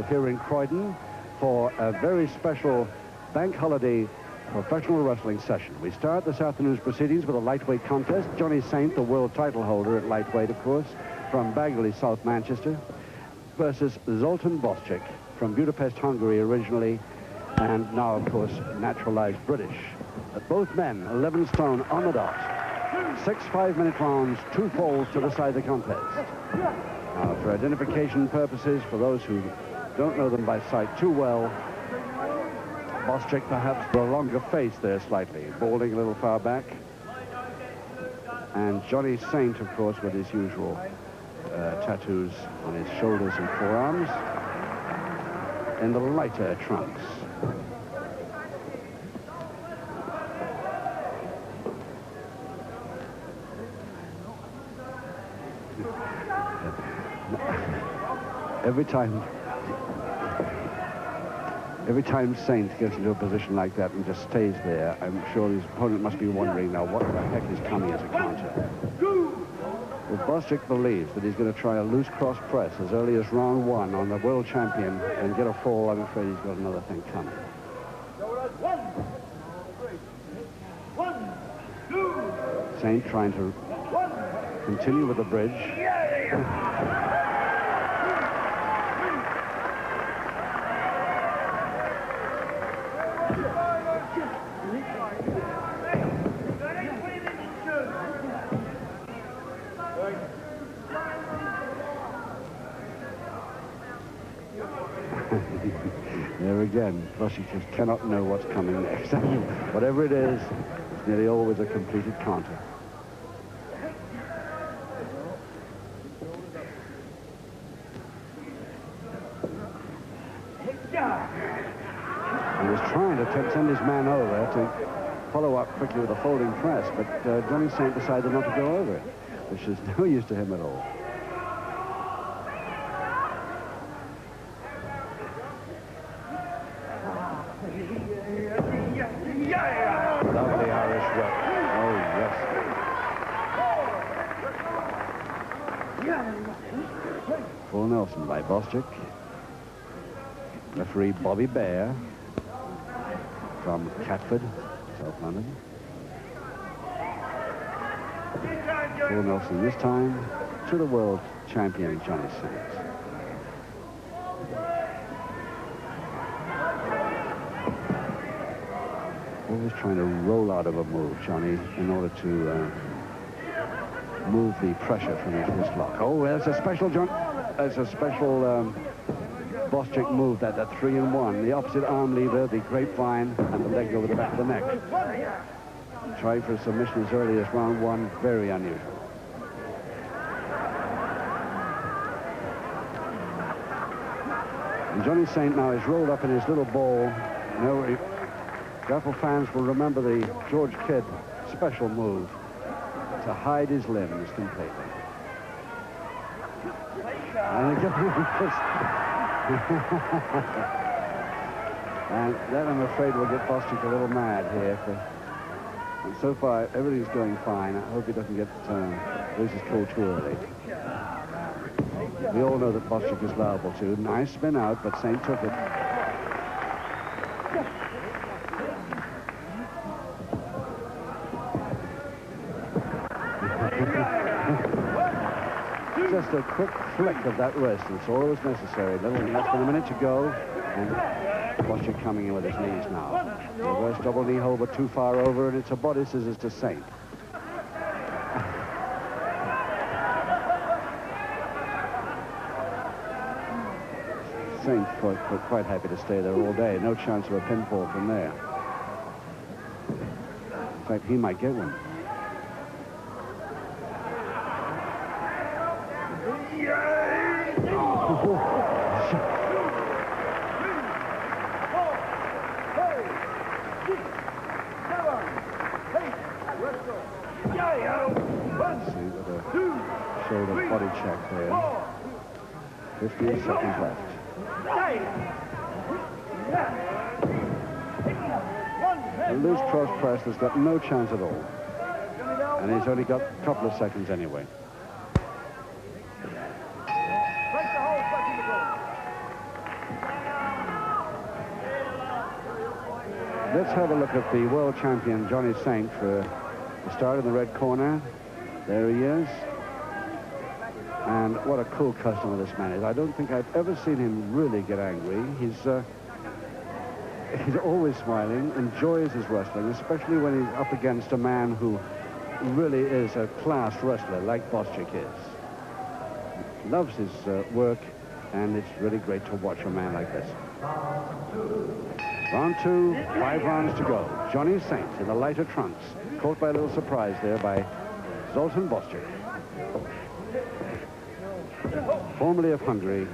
here in Croydon for a very special bank holiday professional wrestling session. We start this afternoon's proceedings with a lightweight contest. Johnny Saint, the world title holder at lightweight, of course, from Bagley, South Manchester, versus Zoltan Boscik from Budapest, Hungary originally, and now, of course, naturalized British. But both men, 11 stone on the dot. 6 5-minute rounds, 2 falls to decide the contest. Now, for identification purposes, for those who don't know them by sight too well, Boscik perhaps the longer face there slightly, balding a little far back. And Johnny Saint, of course, with his usual tattoos on his shoulders and forearms, in the lighter trunks. Every time Saint gets into a position like that and just stays there, I'm sure his opponent must be wondering now what the heck is coming as a counter. Well, Boscik believes that he's going to try a loose cross press as early as round 1 on the world champion and get a fall. I'm afraid he's got another thing coming. Saint trying to continue with the bridge. There again, Boscik just cannot know what's coming next. Whatever it is, it's nearly always a completed counter. He was trying to send his man over to follow up quickly with a folding press, but Johnny Saint decided not to go over it, which is no use to him at all. Lovely Irish whip. Oh, yes. Full Nelson by Boscik. Referee Bobby Bear from Catford, South London. Full Nelson this time to the world champion Johnny Saint. Always trying to roll out of a move, Johnny, in order to move the pressure from his wrist lock. Oh, there's a special Boscik move, that 3-in-1. The opposite arm lever, the grapevine, and the leg over the back of the neck. Trying for a submission as early as round 1, very unusual. And Johnny Saint now is rolled up in his little ball. Grapple fans will remember the George Kidd special move to hide his limbs completely. And and that, I'm afraid, will get Boscik a little mad here. And so far, everything's going fine. I hope he doesn't lose his cool too early. We all know that Boscik is liable to. Nice spin out, but Saint took it. Just a quick flick of that wrist. It's all that was necessary. Less than a minute to go, and Boscik coming in with his knees now. Reverse double knee hold, but too far over, and it's a body scissors to Saint. Saint quite happy to stay there all day. No chance of a pinfall from there. In fact, he might get one. See with a shoulder body check there. 15 seconds left. A loose cross press has got no chance at all. And he's only got a couple of seconds anyway. Let's have a look at the world champion, Johnny Saint, for the start in the red corner. There he is. And what a cool customer this man is. I don't think I've ever seen him really get angry. He's always smiling, enjoys his wrestling, especially when he's up against a man who really is a class wrestler like Boscik is. Loves his work, and it's really great to watch a man like this. Round 2, 5 rounds to go. Johnny Saint in the lighter trunks, caught by a little surprise there by Zoltan Boscik, formerly of Hungary,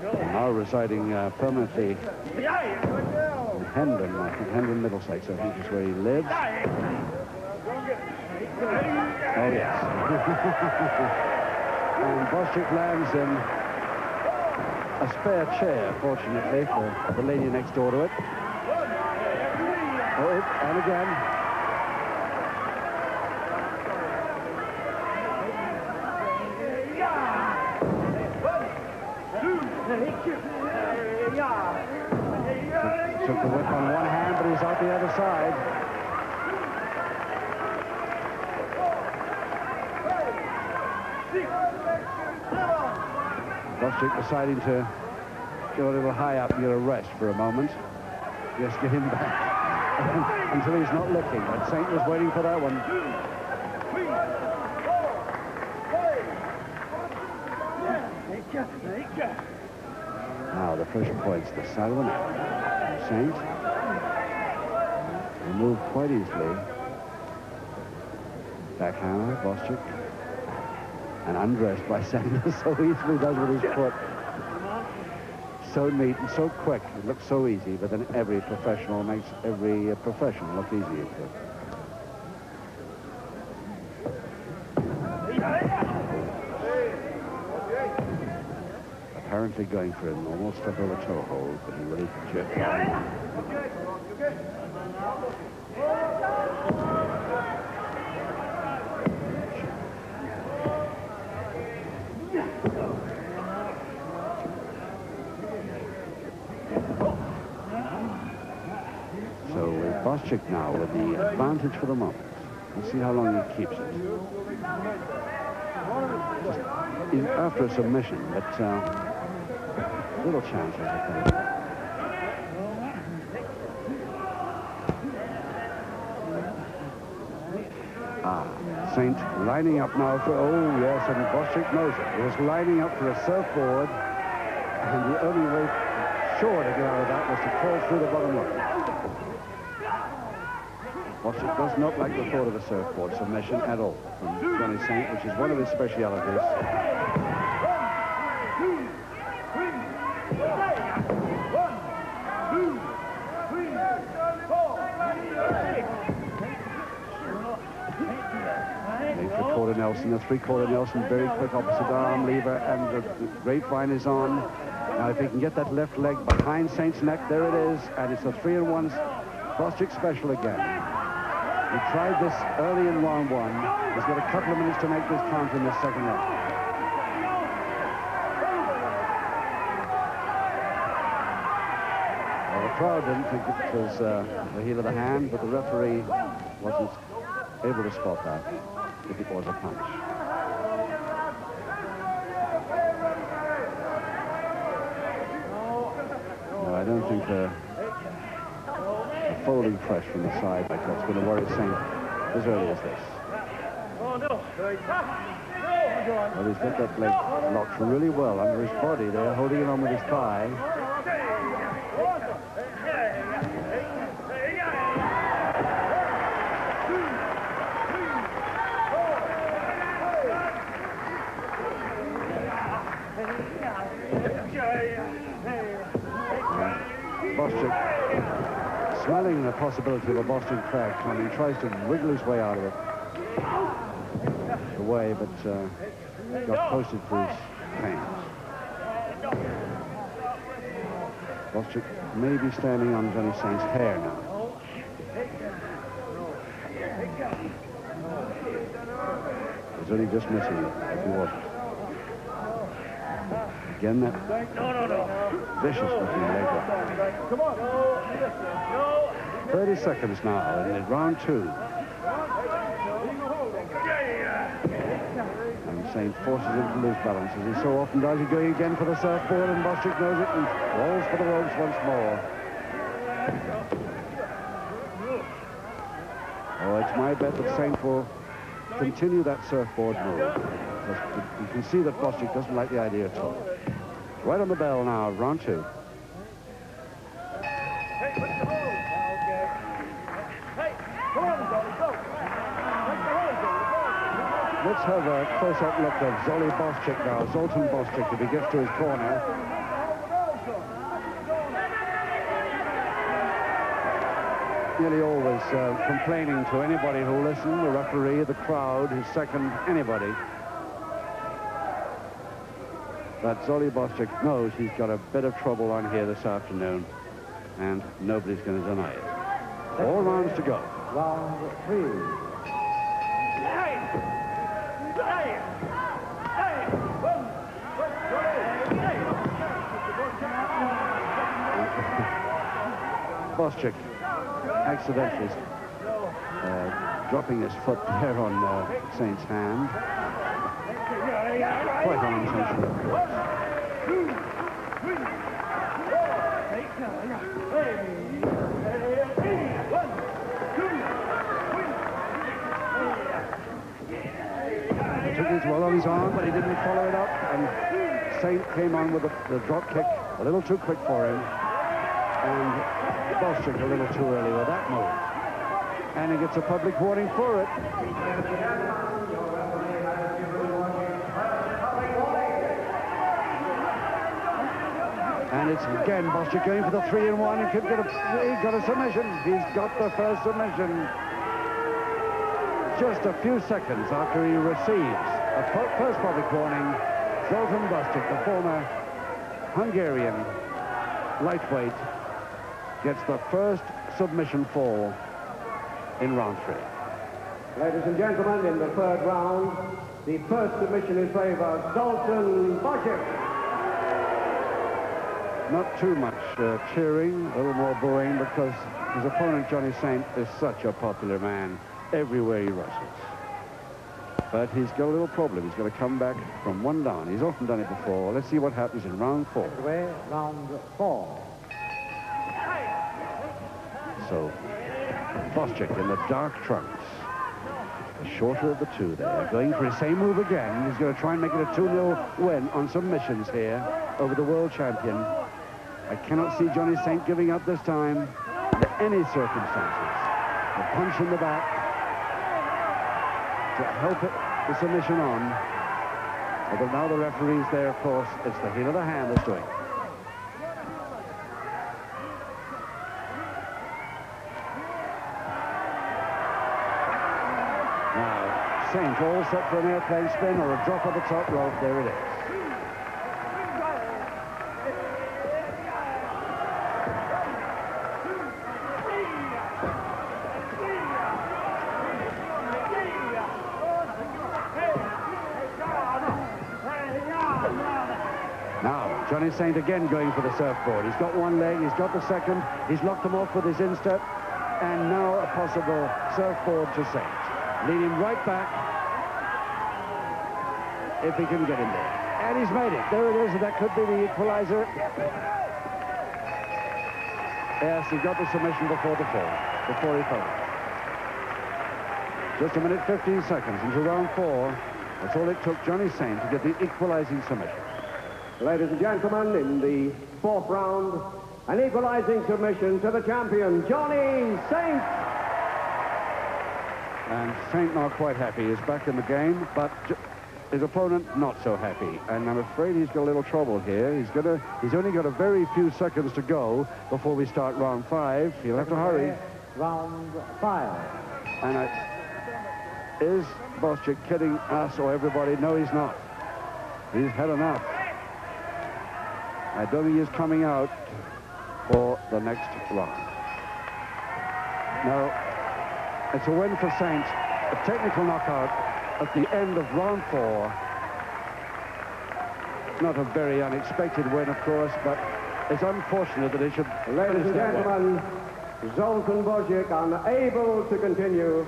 now residing permanently in Hendon, I think, Hendon, Middlesex, I think is where he lives. Oh, yes. And Boscik lands in a spare chair, fortunately, for the lady next door to it. Oh, and again. Took the whip on one hand, but he's out the other side. Boscik deciding to go a little high up and get a rest for a moment. Just get him back until he's not looking. But Saint was waiting for that one. Now the pressure points the side of the net. Saint will move quite easily. Backhammer, Boscik. And undressed by Sanders so easily does with his foot. So neat and so quick. It looks so easy, but then every professional makes every profession look easy. Apparently going for a normal step over toe hold, but he really jerked down. So with Boscik now with the advantage for the moment. We'll see how long he keeps it. He's after a submission, but little chance, I think. Saint lining up now for, oh yes, and Boscik knows it. He was lining up for a surfboard, and the only way sure to get out of that was to fall through the bottom rope. Boscik does not like the thought of a surfboard submission at all from Johnny Saint, which is one of his specialities. Quarter Nelson, the three-quarter Nelson, very quick opposite arm lever, and the grapevine is on. Now if he can get that left leg behind Saint's neck, there it is, and it's a 3-in-1 Boscik special again. He tried this early in round 1. He's got a couple of minutes to make this count in the second round. Well, the crowd didn't think it was the heel of the hand, but the referee wasn't able to spot that. If it was a punch. No, I don't think a folding press from the side like that's going to worry Saint as early as this. Well, he's got that leg locked really well under his body there, holding it on with his thigh. Boscik, smelling the possibility of a Boston crab coming, tries to wriggle his way out of it. Away, but got posted for his pains. Boscik may be standing on Johnny Saint's hair now. He's only just missing it if he wasn't. Again, that vicious looking leg lock. Come on. 30 seconds now in round 2. And Saint forces him to lose balance, as he so often does. He's going again for the surfboard, and Boscik knows it and rolls for the ropes once more. Oh, it's my bet that Saint will continue that surfboard move. You can see that Boscik doesn't like the idea at all. Right on the bell now, round 2. Let's have a close-up look at Zoli Boscik now, Zoltan Boscik, if he gets to his corner. Nearly always complaining to anybody who listens, the referee, the crowd, his second, anybody. But Zoli Boscik knows he's got a bit of trouble on here this afternoon, and nobody's going to deny it. 4 rounds to go. Round 3. Boscik accidentally dropping his foot there on Saint's hand. Quite unintentional. He took his well on his arm, but he didn't follow it up, and Saint came on with the drop kick a little too quick for him, and Boscik a little too early with that move. And he gets a public warning for it. And it's again Boscik going for the 3-in-1 and could get he got a submission. He's got the first submission. Just a few seconds after he receives a first public warning, Zoltan Boscik, the former Hungarian lightweight, gets the first submission fall in round 3. Ladies and gentlemen, in the 3rd round, the first submission in favor of Zoltan Boscik. Not too much cheering, a little more booing, because his opponent, Johnny Saint, is such a popular man everywhere he wrestles. But he's got a little problem. He's got to come back from 1 down. He's often done it before. Let's see what happens in round 4. Round 4. So, Boscik in the dark trunks, the shorter of the two there, going for his same move again. He's going to try and make it a 2-0 win on submissions here over the world champion. I cannot see Johnny Saint giving up this time under any circumstances. A punch in the back to help it, the submission on. Although now the referee's there, of course, it's the heel of the hand that's doing it. Saint all set for an airplane spin or a drop of the top rope. There it is. Now, Johnny Saint again going for the surfboard. He's got one leg, he's got the second, he's locked them off with his instep, and now a possible surfboard to Saint. Lead him right back, if he can get in there. And he's made it. There it is, and that could be the equalizer. Yes, he got the submission before the fall, before he fell. Just 1 minute 15 seconds into round 4. That's all it took Johnny Saint to get the equalizing submission. Ladies and gentlemen, in the 4th round, an equalizing submission to the champion, Johnny Saint. And Saint not quite happy. He's back in the game, but his opponent not so happy. And I'm afraid he's got a little trouble here. He's only got a very few seconds to go before we start round 5. He'll have to hurry. Round 5. And is Boscik kidding us or everybody? No, he's not. He's had enough. I don't think he's coming out for the next round. No, it's a win for Saint. A technical knockout at the end of round 4. not a very unexpected win, of course, but it's unfortunate that it should Ladies finish and that way. gentlemen, Zoltan Boscik unable to continue.